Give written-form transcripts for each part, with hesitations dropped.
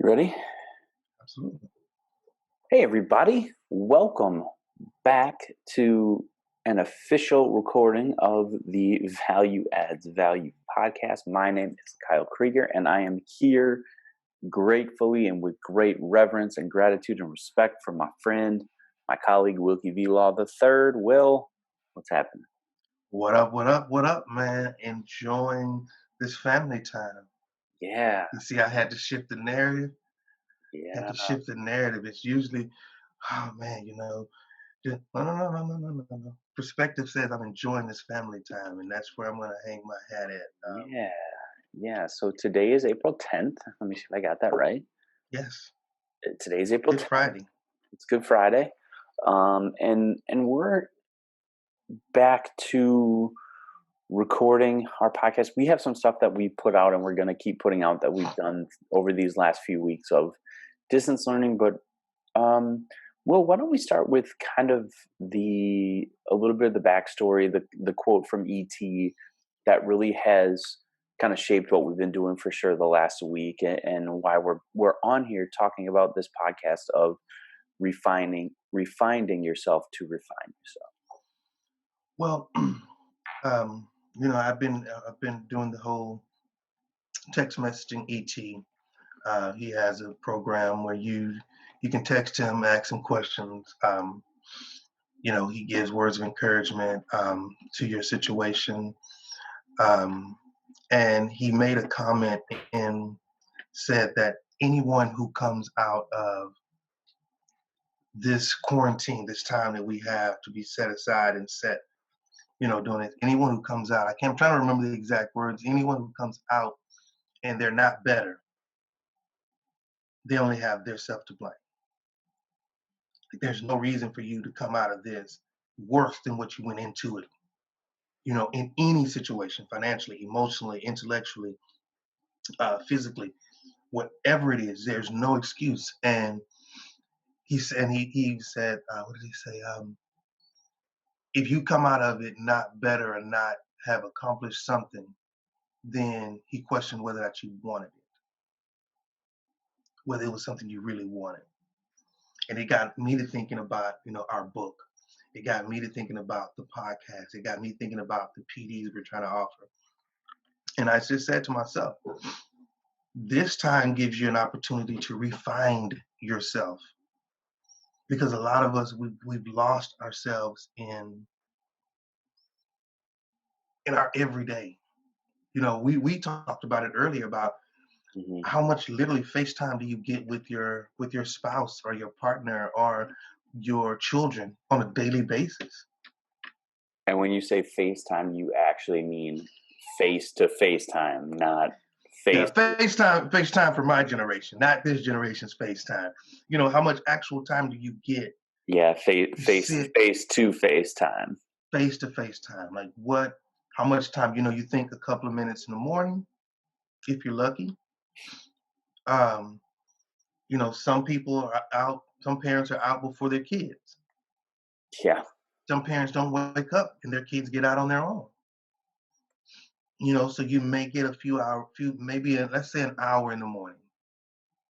Ready? Absolutely. Hey, everybody. Welcome back to an official recording of the Value Adds Value podcast. My name is Kyle Krieger, and I am here gratefully and with great reverence and gratitude and respect for my friend, my colleague, Wilkie V. Law III. Will, what's happening? What up, man? Enjoying this family time. Yeah. You see, I had to shift the narrative. Yeah. It's usually, oh man, no. Perspective says I'm enjoying this family time, and that's where I'm gonna hang my hat at. Yeah. So today is April 10th. Let me see if I got that right. Yes. Today's April 10th. Good Friday. It's Good Friday. And we're back to recording our podcast. We have some stuff that we put out and we're going to keep putting out that we've done over these last few weeks of distance learning. But Will, why don't we start with kind of a little bit of the backstory, the quote from E.T. that really has kind of shaped what we've been doing for sure the last week, and why we're on here talking about this podcast of refining yourself to refine yourself. Well, I've been doing the whole text messaging ET. He has a program where you can text him, ask him questions. He gives words of encouragement to your situation. And he made a comment and said that anyone who comes out of this quarantine, this time that we have to be set aside and set, doing it, anyone who comes out, I'm trying to remember the exact words, anyone who comes out and they're not better, they only have their self to blame. There's no reason for you to come out of this worse than what you went into it. In any situation, financially, emotionally, intellectually, physically, whatever it is, there's no excuse. And he said, what did he say? If you come out of it not better or not have accomplished something, then he questioned whether that you wanted it, whether it was something you really wanted. And it got me to thinking about, our book. It got me to thinking about the podcast. It got me thinking about the PDs we're trying to offer. And I just said to myself, this time gives you an opportunity to refine yourself. Because a lot of us, we've lost ourselves in our everyday. We talked about it earlier about how much literally FaceTime do you get with your spouse or your partner or your children on a daily basis. And when you say FaceTime, you actually mean face-to-face time, not face. Yeah, FaceTime for my generation, not this generation's FaceTime. How much actual time do you get? Yeah, face-to-face time. Face-to-face time. Like what? How much time? You think a couple of minutes in the morning, if you're lucky. Some people are out. Some parents are out before their kids. Yeah. Some parents don't wake up and their kids get out on their own. So you may get let's say an hour in the morning.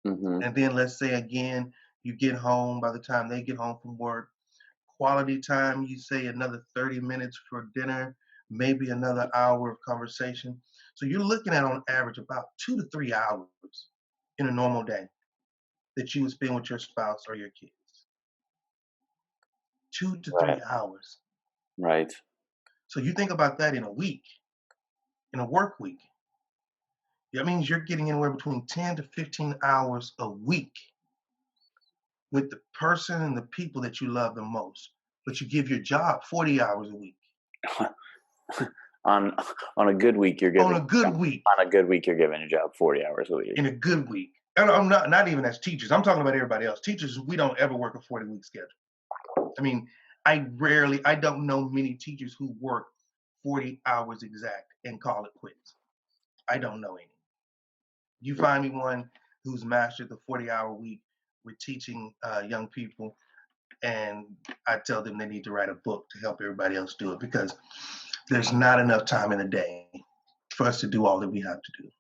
Mm-hmm. And then let's say again, you get home by the time they get home from work. Quality time, you say another 30 minutes for dinner, maybe another hour of conversation. So you're looking at on average about 2 to 3 hours in a normal day that you would spend with your spouse or your kids. 2 to 3 hours. Right. So you think about that in a week, in a work week. That means you're getting anywhere between 10 to 15 hours a week with the person and the people that you love the most. But you give your job 40 hours a week. on a good week, you're giving. On a good week. On a good week, you're giving a job 40 hours a week. In a good week. And I'm not even as teachers. I'm talking about everybody else. Teachers, we don't ever work a 40-week schedule. I mean, I don't know many teachers who work 40 hours exact and call it quits. I don't know any. You find me one who's mastered the 40-hour week with teaching young people, and I tell them they need to write a book to help everybody else do it, because there's not enough time in a day for us to do all that we have to do.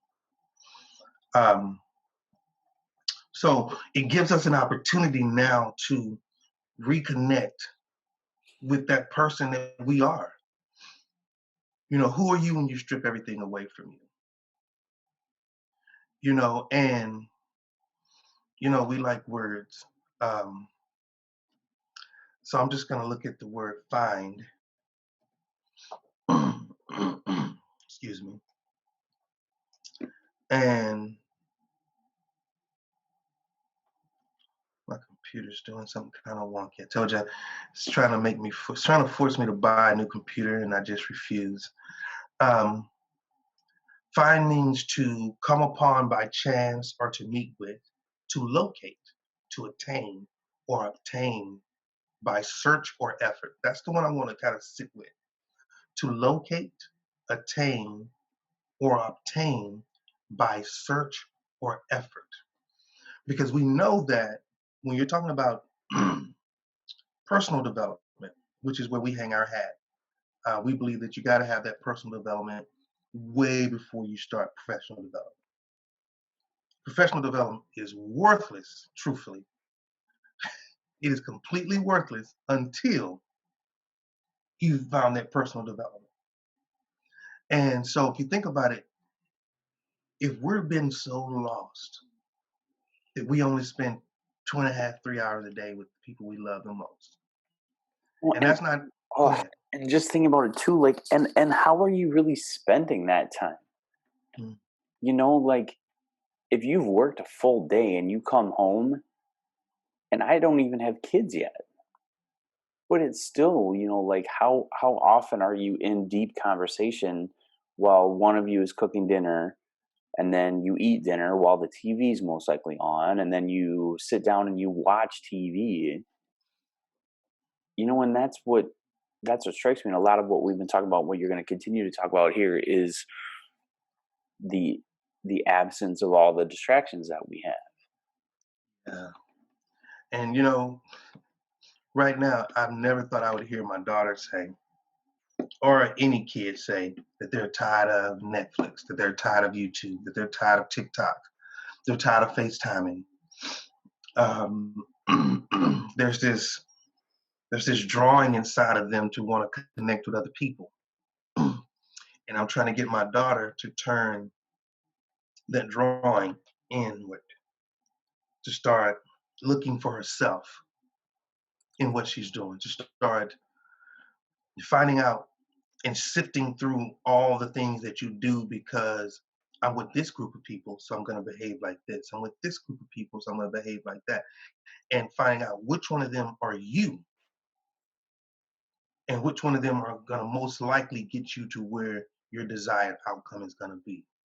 So it gives us an opportunity now to reconnect with that person that we are. Who are you when you strip everything away from you? And we like words. Um, so I'm just gonna look at the word find. Excuse me. And my computer's doing something kind of wonky. I told you it's trying to it's trying to force me to buy a new computer, and I just refuse. Um, Find means to come upon by chance or to meet with, to locate, to attain, or obtain by search or effort. That's the one I want to kind of sit with. To locate, attain, or obtain by search or effort. Because we know that when you're talking about personal development, which is where we hang our hat, we believe that you got to have that personal development way before you start professional development. Professional development is worthless, truthfully. It is completely worthless until you've found that personal development. And so if you think about it, if we're been so lost that we only spend 2.5, 3 hours a day with the people we love the most. Well, And that's not, go oh, ahead. and just thinking about it too, like, and how are you really spending that time? Mm. Like, if you've worked a full day and you come home, and I don't even have kids yet, but it's still, like, how often are you in deep conversation while one of you is cooking dinner, and then you eat dinner while the TV's most likely on, and then you sit down and you watch TV. And that's what strikes me, and a lot of what we've been talking about, what you're going to continue to talk about here, is the the absence of all the distractions that we have. Yeah. And right now, I've never thought I would hear my daughter say, or any kid say, that they're tired of Netflix, that they're tired of YouTube, that they're tired of TikTok, they're tired of FaceTiming. Um, there's this drawing inside of them to want to connect with other people. And I'm trying to get my daughter to turn that drawing inward, to start looking for herself in what she's doing, to start finding out and sifting through all the things that you do because I'm with this group of people, so I'm going to behave like this. I'm with this group of people, so I'm going to behave like that. And finding out which one of them are you and which one of them are going to most likely get you to where your desired outcome is going to be.